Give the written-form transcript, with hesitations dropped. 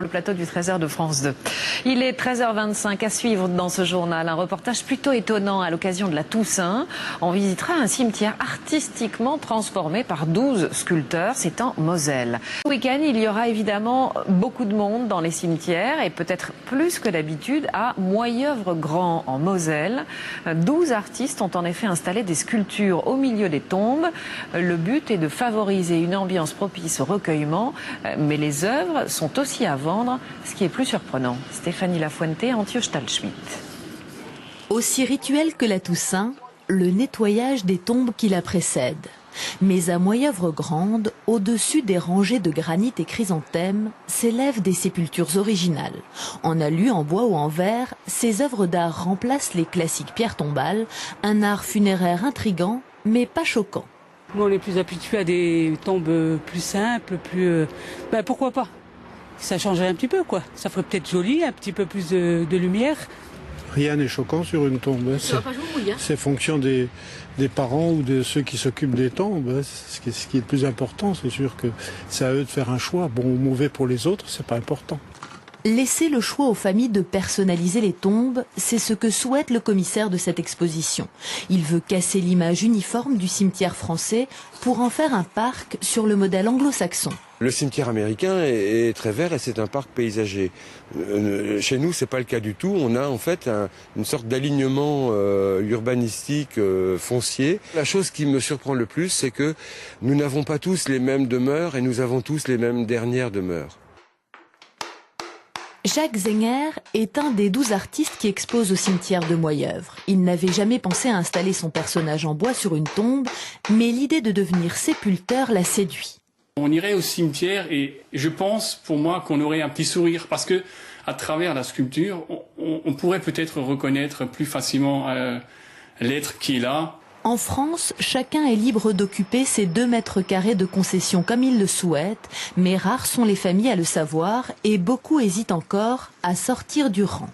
Le plateau du 13h de France 2. Il est 13h25 à suivre dans ce journal. Un reportage plutôt étonnant à l'occasion de la Toussaint. On visitera un cimetière artistiquement transformé par 12 sculpteurs. C'est en Moselle. Ce week-end, il y aura évidemment beaucoup de monde dans les cimetières et peut-être plus que d'habitude à Moyeuvre-Grand en Moselle. 12 artistes ont en effet installé des sculptures au milieu des tombes. Le but est de favoriser une ambiance propice au recueillement, mais les œuvres sont aussi à vendre. Ce qui est plus surprenant. Stéphanie Lafuente, Antioche Talschmidt. Aussi rituel que la Toussaint, le nettoyage des tombes qui la précèdent. Mais à Moyeuvre-Grande, au-dessus des rangées de granit et chrysanthèmes, s'élèvent des sépultures originales. En alu, en bois ou en verre, ces œuvres d'art remplacent les classiques pierres tombales, un art funéraire intrigant, mais pas choquant. Nous, on est plus habitués à des tombes plus simples, pourquoi pas? Ça changerait un petit peu, quoi. Ça ferait peut-être joli, un petit peu plus de lumière. Rien n'est choquant sur une tombe. C'est fonction des parents ou de ceux qui s'occupent des tombes. Ce qui est le plus important, c'est sûr que c'est à eux de faire un choix. Bon ou mauvais pour les autres, c'est pas important. Laisser le choix aux familles de personnaliser les tombes, c'est ce que souhaite le commissaire de cette exposition. Il veut casser l'image uniforme du cimetière français pour en faire un parc sur le modèle anglo-saxon. Le cimetière américain est très vert et c'est un parc paysager. Chez nous, c'est pas le cas du tout. On a en fait une sorte d'alignement urbanistique foncier. La chose qui me surprend le plus, c'est que nous n'avons pas tous les mêmes demeures et nous avons tous les mêmes dernières demeures. Jacques Zenger est un des 12 artistes qui exposent au cimetière de Moyeuvre. Il n'avait jamais pensé à installer son personnage en bois sur une tombe, mais l'idée de devenir sépulteur l'a séduit. On irait au cimetière et je pense pour moi qu'on aurait un petit sourire parce que à travers la sculpture, on pourrait peut-être reconnaître plus facilement l'être qui est là. En France, chacun est libre d'occuper ses 2 mètres carrés de concession comme il le souhaite, mais rares sont les familles à le savoir et beaucoup hésitent encore à sortir du rang.